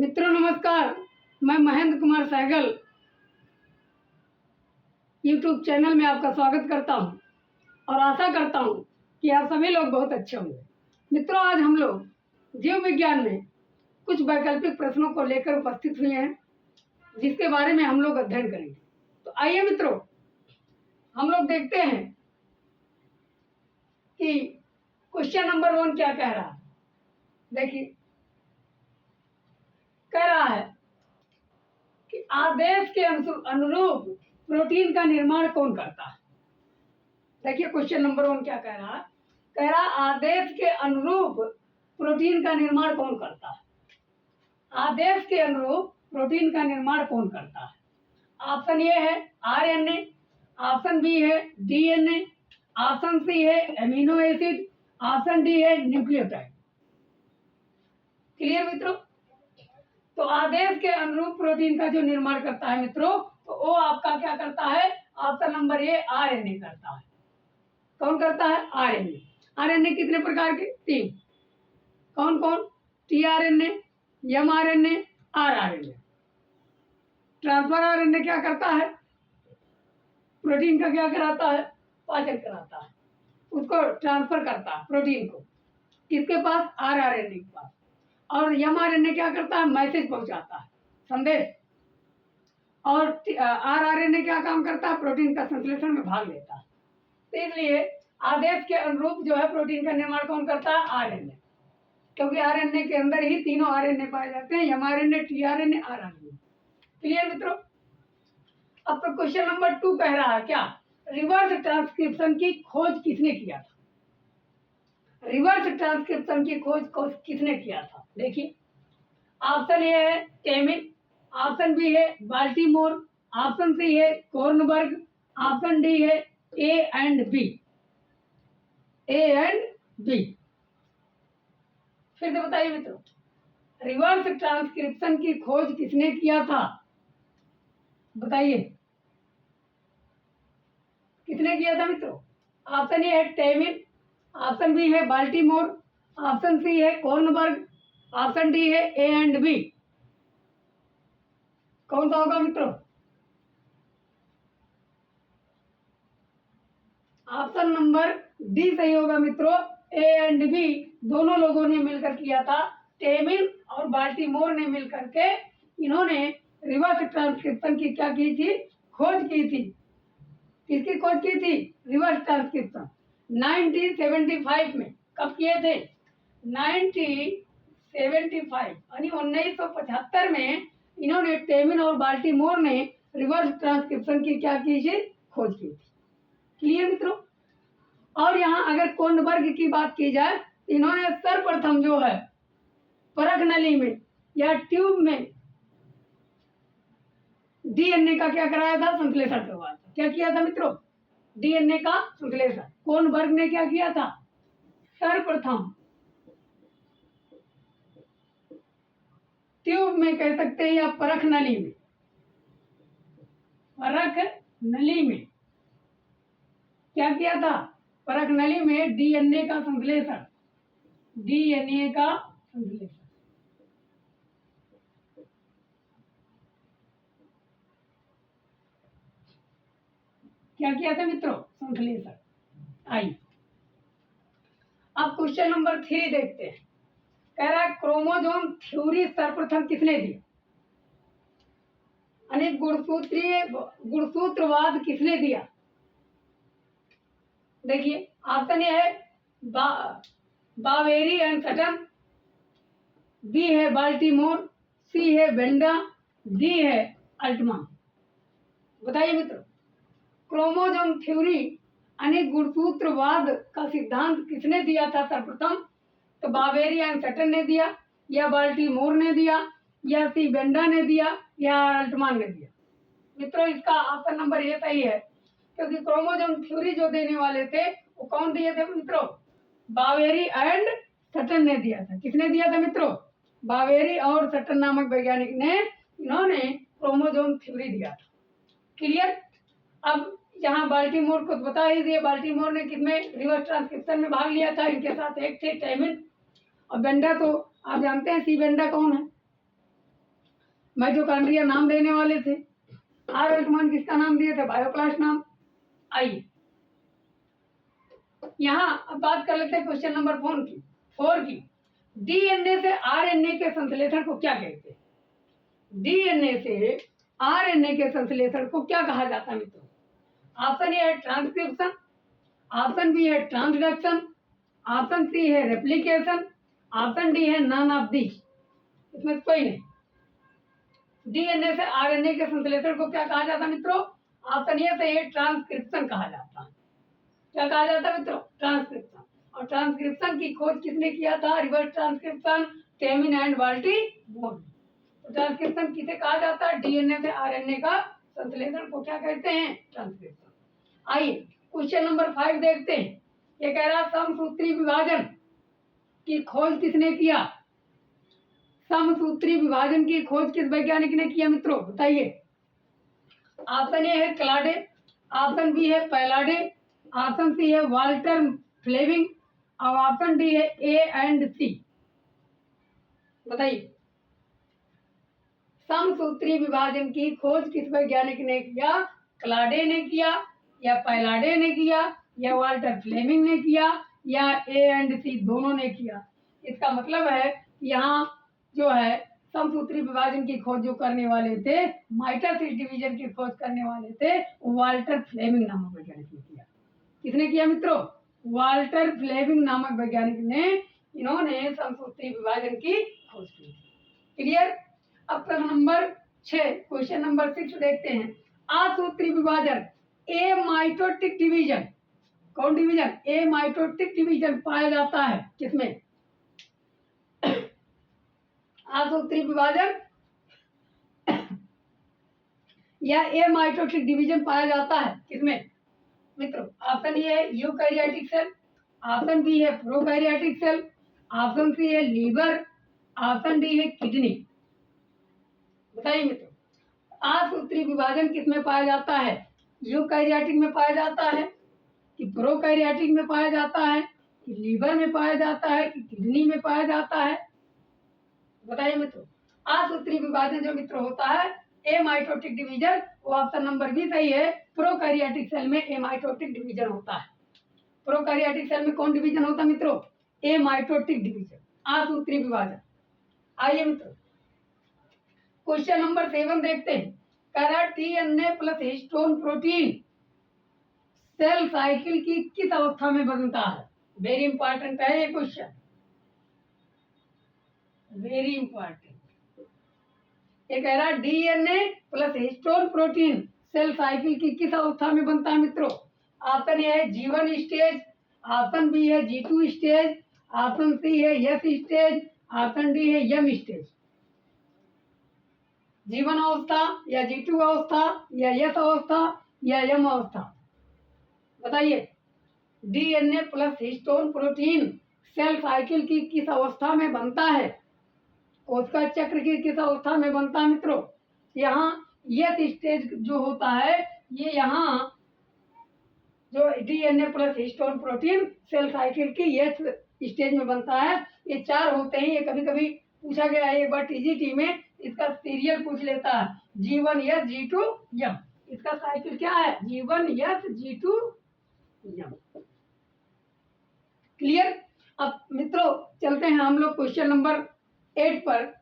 मित्रों नमस्कार, मैं महेंद्र कुमार सहगल यूट्यूब चैनल में आपका स्वागत करता हूं और आशा करता हूं कि आप सभी लोग बहुत अच्छे होंगे। मित्रों, आज हम लोग जीव विज्ञान में कुछ वैकल्पिक प्रश्नों को लेकर उपस्थित हुए हैं, जिसके बारे में हम लोग अध्ययन करेंगे। तो आइए मित्रों, हम लोग देखते हैं कि क्वेश्चन नंबर 1 क्या कह रहा है। देखिए, कह रहा है कि आदेश के अनुरूप प्रोटीन का निर्माण कौन करता है। देखिए, क्वेश्चन नंबर 1 क्या कह रहा है। कह रहा आदेश के अनुरूप प्रोटीन का निर्माण कौन करता है। आदेश के अनुरूप प्रोटीन का निर्माण कौन करता है। ऑप्शन ए है आरएनए, ऑप्शन बी है डीएनए, ऑप्शन सी है एमिनो एसिड, ऑप्शन डी है न्यूक्लियोटाइड। क्लियर मित्रों? तो आदेश के अनुरूप प्रोटीन का जो निर्माण करता है मित्रों, तो वो आपका क्या करता है। ऑप्शन नंबर ए आरएनए करता है। कौन करता है? आरएनए। आरएनए कितने प्रकार के? 3। कौन कौन? TRNA, mRNA, rRNA. Transfer RNA क्या करता है? प्रोटीन का क्या कराता है? पाचन कराता है, उसको ट्रांसफर करता है प्रोटीन को। किसके पास? आरआरएनए के पास। और एमआरएनए क्या करता है? मैसेज पहुंचाता है, संदेश। और आरआरएनए क्या काम करता है? प्रोटीन का संश्लेषण में भाग लेता है। तो इसलिए आदेश के अनुरूप जो है प्रोटीन का निर्माण कौन करता है? आरएनए। क्योंकि आरएनए के अंदर ही तीनों आरएनए पाए जाते हैं, एमआरएनए, टीआरएनए, आरआरएनए। क्लियर मित्रों? अब तो क्वेश्चन नंबर 2 कह रहा है क्या, रिवर्स ट्रांसक्रिप्शन की खोज किसने किया था। रिवर्स ट्रांसक्रिप्शन की खोज किसने किया था। देखिए, ऑप्शन ए है टेमिन, ऑप्शन बी है बाल्टीमोर, ऑप्शन सी है कॉर्नबर्ग, ऑप्शन डी है A and B. A and B. फिर से बताइए मित्रों, रिवर्स ट्रांसक्रिप्शन की खोज किसने किया था। बताइए, किसने किया था मित्रों। ऑप्शन ए है टेमिन, ऑप्शन बी है बाल्टीमोर, ऑप्शन सी है कॉर्नबर्ग, ऑप्शन डी है ए एंड बी। कौन सा होगा मित्रों? ऑप्शन नंबर डी सही होगा मित्रों। ए एंड बी दोनों लोगों ने मिलकर किया था। टेमिन और बाल्टीमोर ने मिलकर के इन्होंने रिवर्स ट्रांसक्रिप्शन की क्या की थी? खोज की थी। किसकी खोज की थी? रिवर्स ट्रांसक्रिप्शन 1975 में। कब किए थे? 1975 यानी 1975 में इन्होंने टेमिन और बाल्टीमोर ने रिवर्स ट्रांसक्रिप्शन की क्या की थी? खोज की थी। क्लियर मित्रों? और यहाँ अगर कॉर्नबर्ग की बात की जाए, इन्होंने सर्वप्रथम जो है परख नली में या ट्यूब में डीएनए का क्या कराया था? संश्लेषण करवाया था। क्या किया था मित्रों? डीएनए का संश्लेषण। कॉर्नबर्ग ने क्या किया था? सर्वप्रथम ट्यूब में कह सकते हैं या परख नली में। परख नली में क्या किया था? परख नली में डीएनए का संश्लेषण। डीएनए का संश्लेषण। क्या किया था मित्रों? संश्लेषण। आई, अब क्वेश्चन नंबर 3 देखते हैं। कह रहा है क्रोमोसोम थ्योरी सर्वप्रथम किसने दी? अनेक गुणसूत्रवाद किसने दिया? देखिए, ऑप्शन ए है बावेरी एंड सटन, बी है बाल्टीमोर, सी है बेंडा, डी है अल्टमान। बताइए मित्रों, क्रोमोसोम थ्योरी अनेक गुणसूत्रवाद का सिद्धांत किसने दिया था सर्वप्रथम? तो बावेरी एंड सटन ने दिया, या बाल्टीमोर ने दिया, या सी बेंडा ने दिया, या अल्टमान ने दिया। मित्रों, इसका ऑप्शन नंबर ए सही है, क्योंकि क्रोमोसोम थ्योरी जो देने वाले थे वो कौन दिए थे मित्रों? बावेरी एंड सटन ने दिया था। किसने दिया था मित्रों? बावेरी और सटन नामक वैज्ञानिक ने इन्होंने क्रोमोसोम थ्योरी दिया था। क्लियर? अब यहाँ बाल्टीमोर को बता ही दिए, बाल्टीमोर ने किसमें रिवर्स ट्रांसक्रिप्शन में भाग लिया था। इनके साथ एक थे टेमिन और बेंडा। तो आप जानते हैं सी बेंडा कौन है? माइटोकॉन्ड्रिया नाम देने वाले थे। आर अल्टमान किसका नाम दिए थे? बायोक्लास्ट नाम। आइए यहाँ अब बात कर लेते हैं क्वेश्चन नंबर 4 की। डीएनए से आरएनए के संश्लेषण को क्या कहते हैं? डीएनए से आरएनए के संश्लेषण को क्या कहा जाता है मित्रों? ऑप्शन ए है ट्रांसक्रिप्शन, ऑप्शन बी है ट्रांसडक्शन, ऑप्शन सी है रेप्लिकेशन, ऑप्शन डी है नन ऑफ दिस। इसमें कोई नहीं। डीएनए से आरएनए के संश्लेषण को क्या कहा जाता है मित्रों? ऑप्शन ए से ये ट्रांसक्रिप्शन कहा जाता है। क्या कहा जाता है मित्रों? ट्रांसक्रिप्शन। और ट्रांसक्रिप्शन की खोज किसने किया था? Reverse transcription, Temin and Baltimore. Transcription किसे कहा जाता है? डीएनए से आरएनए का संश्लेषण को क्या कहते हैं? ट्रांसक्रिप्शन। आइए क्वेश्चन नंबर 5 देखते हैं। ये कह रहा समसूत्री विभाजन की खोज किसने किया? समसूत्री विभाजन की खोज किस वैज्ञानिक ने किया मित्रों? बताइए। ऑप्शन ए है क्लाडे, ऑप्शन बी है पैलाडे, ऑप्शन सी है वाल्टर फ्लेमिंग और ऑप्शन डी है ए एंड सी। बताइए समसूत्री विभाजन की खोज किस वैज्ञानिक ने किया? क्लाडे ने किया या पैलाडे ने किया या वाल्टर फ्लेमिंग ने किया या ए एंड सी दोनों ने किया? इसका मतलब है यहाँ जो है समसूत्री विभाजन की खोज जो करने वाले थे, माइटोसिस डिवीजन की खोज करने वाले थे, वाल्टर फ्लेमिंग नामक वैज्ञानिक ने किया। किसने किया मित्रों? वाल्टर फ्लेमिंग नामक वैज्ञानिक ने इन्होंने समसूत्री विभाजन की खोज की। क्लियर? अब प्रश्न नंबर 6 क्वेश्चन नंबर 6 देखते हैं। असूत्री विभाजन ए माइटोटिक डिवीजन, कौन डिवीजन? ए माइटोटिक डिवीजन पाया जाता है किसमें? असूत्री विभाजन या ए माइटोटिक डिवीजन पाया जाता है किसमें मित्रों? ऑप्शन ए है यूकैरियोटिक सेल, ऑप्शन बी है प्रोकैरियोटिक सेल, ऑप्शन सी है लीवर, ऑप्शन डी है किडनी। बताइए मित्रों असूत्री विभाजन किसमें पाया जाता है? यूकैरियोटिक में पाया जाता है कि प्रोकैरियोटिक में पाया जाता है कि लीवर में पाया जाता है कि किडनी में पाया जाता है? बताइए मित्रों असूत्री विभाजन जो मित्रों होता है ए माइटोटिक डिवीजन, वो ऑप्शन नंबर बी सही है। प्रोकैरियोटिक सेल में ए माइटोटिक डिवीजन होता है। प्रोकैरियोटिक सेल में कौन डिवीजन होता है मित्रों? ए माइटोटिक डिवीजन, असूत्री विभाजन। आइए मित्रों क्वेश्चन नंबर 7 देखते हैं। कह DNA plus histone protein cell cycle की किस अवस्था में बनता है? वेरी इंपॉर्टेंट है ये क्वेश्चन, वेरी इंपॉर्टेंट। ये कह रहा DNA plus histone protein cell cycle की किस अवस्था में बनता है मित्रों? ऑप्शन ए है G1 स्टेज, ऑप्शन बी है G2 स्टेज, ऑप्शन सी है S स्टेज, ऑप्शन डी है M स्टेज। G1 अवस्था या G2 अवस्था या S अवस्था या M अवस्था? बताइए DNA plus histone protein cell cycle की किस अवस्था में बनता है? कोशिका चक्र की किस अवस्था में बनता है मित्रों? यहाँ यस स्टेज जो होता है, ये यहाँ जो DNA plus histone protein cell cycle की यस स्टेज में बनता है। ये 4 होते हैं। ये कभी कभी पूछा गया है एक बार टीजीटी में, इसका सीरियल पूछ लेता है G1 S G2 M। इसका साइकिल क्या है? G1 S G2 M। Clear? अब मित्रों चलते हैं हम लोग क्वेश्चन नंबर 8 पर।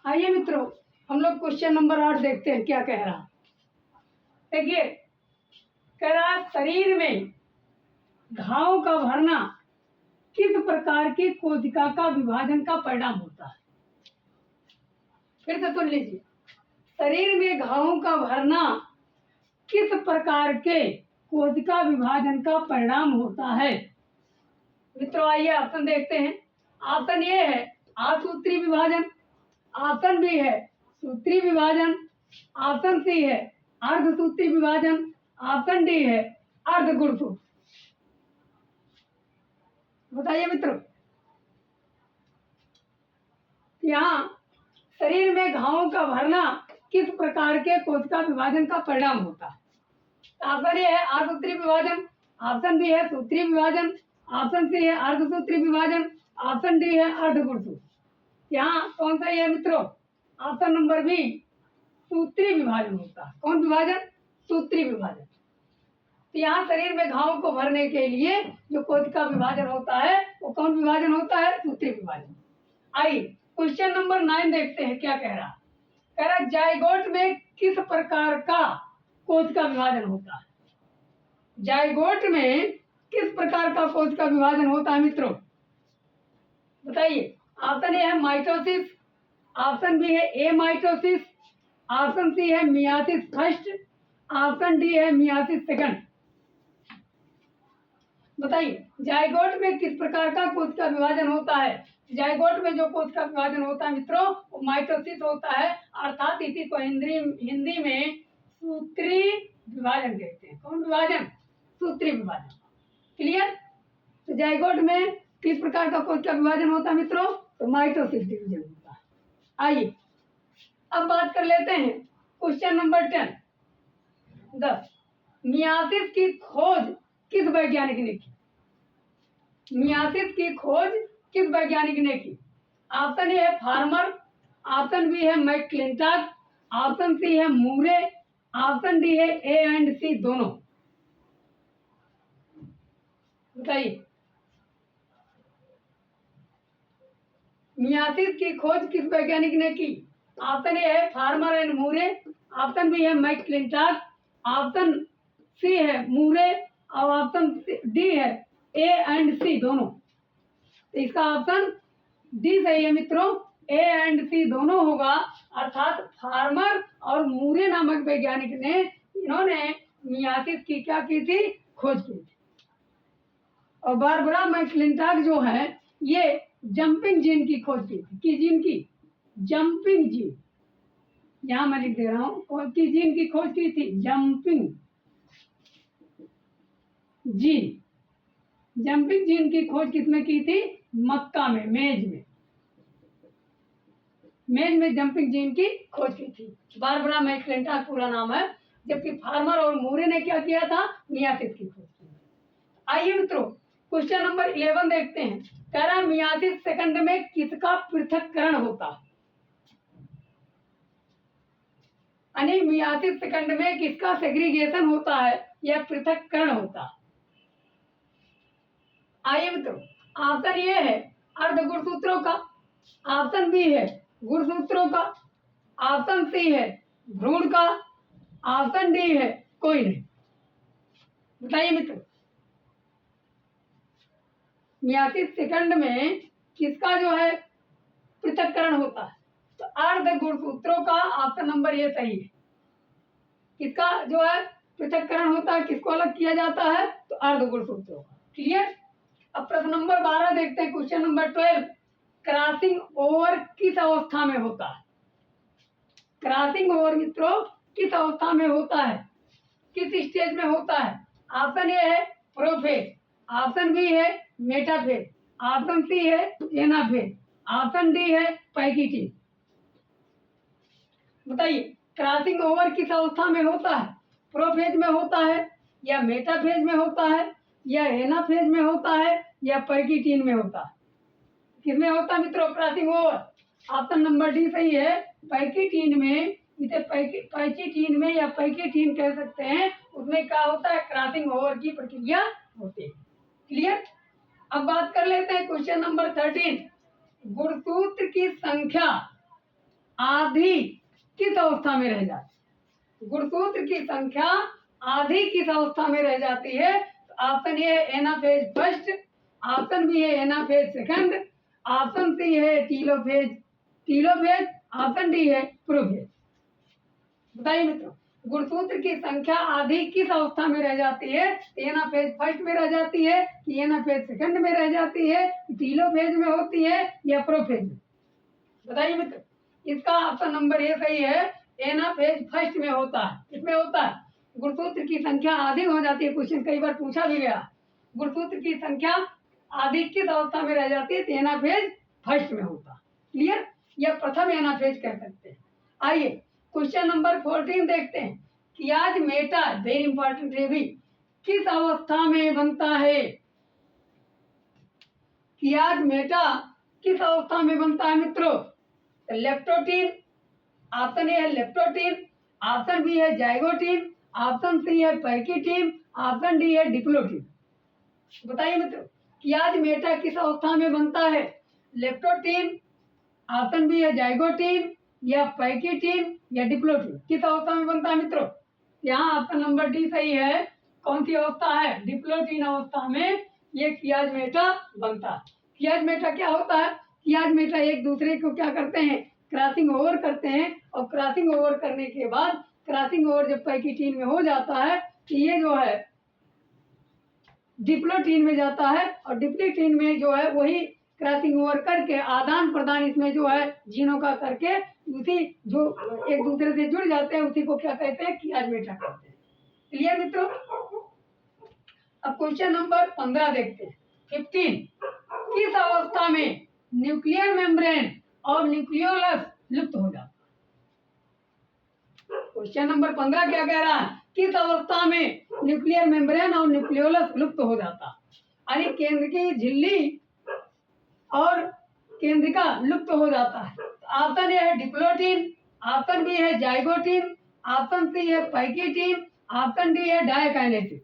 आइए मित्रों हम लोग क्वेश्चन नंबर 8 देखते हैं क्या कह रहा। देखिए कह रहा शरीर में घाव का भरना किस प्रकार की कोशिका का विभाजन का परिणाम होता है? फिर से सुन लीजिए। शरीर में घावों का भरना किस प्रकार के कोशिका विभाजन का परिणाम होता है मित्रों? आइए ऑप्शन देखते हैं। ऑप्शन ए है असूत्री विभाजन, ऑप्शन बी है सूत्री विभाजन, ऑप्शन सी है अर्धसूत्री विभाजन, ऑप्शन डी है अर्धगुणसूत्र। बताइए मित्रों यहाँ शरीर में घावों का भरना किस प्रकार के कोशिका विभाजन का परिणाम होता है? ऑप्शन ए है अर्धसूत्री विभाजन, ऑप्शन बी है सूत्री विभाजन, ऑप्शन सी है अर्धसूत्री विभाजन, ऑप्शन डी है अर्धगुणसूत्र। यहाँ कौन सा है मित्रों? ऑप्शन नंबर बी सूत्री विभाजन होता है। कौन विभाजन? सूत्री विभाजन। तो यहाँ शरीर में घावों को भरने के लिए जो कोशिका विभाजन होता है वो कौन विभाजन होता है? सूत्री विभाजन। आइए क्वेश्चन नंबर 9 देखते हैं क्या कह रहा है। कह रहा है जाइगोट में किस प्रकार का कोशिका विभाजन होता है? जाइगोट में किस प्रकार का कोशिका विभाजन होता है मित्रों? बताइए। ऑप्शन ए है माइटोसिस, ऑप्शन बी है ए माइटोसिस, ऑप्शन सी है मियासिस फर्स्ट, ऑप्शन डी है मियासिस सेकंड। बताइए जाइगोट में किस प्रकार का कोशिका विभाजन होता है? जाइगोट में जो कोशिका विभाजन होता है मित्रों वो माइटोसिस होता है, अर्थात इसी को हिंदी में सूत्री विभाजन कहते हैं। कौन विभाजन? सूत्री विभाजन। क्लियर? तो जाइगोट में किस प्रकार का कोशिका विभाजन होता है मित्रों? तो माइटोसिस डिवीजन होता है। आइए अब बात कर लेते हैं क्वेश्चन नंबर 10। मियासिस की खोज किस वैज्ञानिक ने की? मियासिस की खोज किस वैज्ञानिक ने की? ऑप्शन ए है फार्मर, ऑप्शन बी है मैक्लिंटॉक, ऑप्शन सी है मूरे, ऑप्शन डी है ए एंड सी दोनों। बताइए मियासिस की खोज किस वैज्ञानिक ने की? ऑप्शन ए है Farmer and Moore, option B है मैक्लिंटॉक, ऑप्शन सी है मूरे और ऑप्शन डी है ए एंड सी दोनों। तो इसका ऑप्शन डी सही है मित्रों, ए एंड सी दोनों होगा। अर्थात फार्मर और मूरे नामक वैज्ञानिक ने इन्होंने मियासिस की क्या की थी? खोज की थी। और बारबरा मैक्लिंटॉक जो है ये जंपिंग जीन की खोज की थी। की जीन की? Jumping gene. यहां मैं लिख दे रहा हूं कौन सी जीन की खोज की थी? Jumping gene. जंपिंग जीन की खोज किसने की थी? मक्का में, मेज में। मेज में जंपिंग जीन की खोज की थी। बारबरा मैक्लिंटॉक पूरा नाम है, जबकि फार्मर और मूरे ने क्या किया था? मियासिस की खोज की। आइए मित्रों क्वेश्चन नंबर 11 देखते हैं। कह रहा है मियासिस सेकंड में किसका पृथक्करण होता है? यानी मियासिस सेकंड में किसका सेग्रीगेशन होता है या पृथक्करण होता है? आइए मित्रों ऑप्शन ए है अर्ध गुणसूत्रों का, ऑप्शन बी है गुणसूत्रों का, ऑप्शन सी है भ्रूण का, ऑप्शन डी है कोई नहीं। बताइए मित्रों मियासिस सेकंड में किसका जो है पृथक्करण होता है? तो अर्ध गुणसूत्रों का ऑप्शन नंबर ए सही है। किसका जो है पृथक्करण होता है, किसको अलग किया जाता है? तो अर्ध गुणसूत्रों का। क्लियर? अब प्रश्न नंबर 12 देखते हैं। क्वेश्चन नंबर 12 क्रॉसिंग ओवर किस अवस्था में होता है? क्रॉसिंग ओवर मित्रों किस अवस्था में होता है? किस स्टेज में होता है? ऑप्शन ए है प्रोफेज, ऑप्शन बी है मेटाफेज, ऑप्शन सी है एनाफेज, ऑप्शन डी है पैकिटी। बताइए क्रॉसिंग ओवर किस अवस्था में होता है? प्रोफेज में होता है या मेटाफेज में होता है या एनाफेज में होता है या पैकिटीन में होता है? किसमें होता है मित्रों crossing over? Option number D सही है, पैकिटीन में। इसे पैकिटीन में या पैकिटीन कह सकते हैं। उसमें क्या होता है? क्रॉसिंग ओवर की प्रक्रिया होती है। क्लियर? अब बात कर लेते हैं क्वेश्चन नंबर 13 गुणसूत्र की संख्या आधी किस अवस्था में रह जाती है? गुणसूत्र की संख्या आधी किस अवस्था में रह जाती है? ऑप्शन ए है एनाफेज फर्स्ट, ऑप्शन बी है एनाफेज सेकंड, ऑप्शन सी है टीलोफेज, ऑप्शन डी है प्रोफेज। बताइए मित्रों गुणसूत्र की संख्या आधी किस अवस्था में रह जाती है? एनाफेज फर्स्ट में रह जाती है, एनाफेज सेकंड में रह जाती है, टीलोफेज में होती है या प्रोफेज में? बताइए मित्रों इसका ऑप्शन नंबर ए सही है, एनाफेज फर्स्ट में होता है। किसमें होता है? गुणसूत्र की संख्या आधी हो जाती है। क्वेश्चन कई बार पूछा भी गया गुणसूत्र की संख्या आधी किस अवस्था में रह जाती है? एनाफेज फर्स्ट में होता। क्लियर? या प्रथम एनाफेज कह सकते हैं। आइए क्वेश्चन नंबर 14 देखते हैं। कियाजमेटा, वेरी इंपॉर्टेंट है भी, किस अवस्था में बनता है? कियाजमेटा किस अवस्था में बनता है मित्रों? लेप्टोटीन, ऑप्शन ए है लेप्टोटीन, ऑप्शन बी है जाइगोटीन, ऑप्शन सी है पैकिटीन, ऑप्शन डी है डिप्लोटीन। बताइए मित्रों, कियाजमेटा किस अवस्था में बनता है? लेप्टोटीन, ऑप्शन बी है जाइगोटीन, या पैकिटीन, या डिप्लोटीन। किस अवस्था में बनता है मित्रों? यहाँ ऑप्शन नंबर डी सही है। कौन सी अवस्था है? डिप्लोटीन अवस्था में ये कियाजमेटा बनता है। कियाजमेटा क्या होता है? कियाजमेटा एक दूसरे को क्या करते हैं? क्रॉसिंग ओवर करते हैं, और क्रॉसिंग ओवर करने के बाद, क्रॉसिंग ओवर जब पैकिटीन में हो जाता है तो ये जो है डिप्लोटीन में जाता है, और डिप्लोटीन में जो है वही क्रॉसिंग ओवर करके आदान प्रदान इसमें जो है जीनों का करके उसी जो एक दूसरे से जुड़ जाते हैं उसी को क्या कहते हैं? कियाजमेटा कहते हैं। क्लियर मित्रों? अब क्वेश्चन नंबर 15 देखते हैं। 15, किस अवस्था में न्यूक्लियर मेम्ब्रेन और न्यूक्लियोलस लुप्त हो जाता है? क्वेश्चन नंबर 15 क्या कह रहा है? किस अवस्था में न्यूक्लियर मेम्ब्रेन और न्यूक्लियोलस लुप्त हो जाता है? यानी केंद्र की झिल्ली और केंद्रिका लुप्त हो जाता है। ऑप्शन ए है डिप्लोटीन, ऑप्शन बी है जाइगोटीन, ऑप्शन सी है पैकिटीन, ऑप्शन डी है डायकाइनेसिस।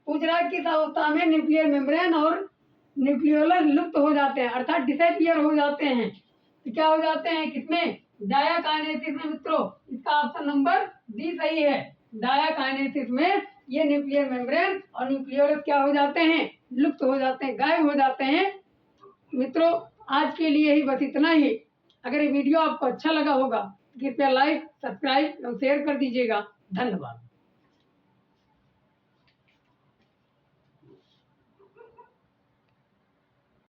पूछ रहा है किस अवस्था में न्यूक्लियर मेम्ब्रेन और न्यूक्लियोलस लुप्त हो जाते हैं, अर्थात डिसअपियर हो जाते हैं। तो क्या हो जाते हैं? किसमें? डायकाइनेसिस में मित्रों। इसका ऑप्शन नंबर डी सही है। डायकाइनेसिस में ये न्यूक्लियर मेम्ब्रेन और न्यूक्लियोलस क्या हो जाते हैं? लुप्त हो जाते हैं, गायब हो जाते हैं। मित्रों, आज के लिए ही बस इतना ही। अगर ये वीडियो आपको अच्छा लगा होगा तो कृपया लाइक, सब्सक्राइब और शेयर कर दीजिएगा। धन्यवाद।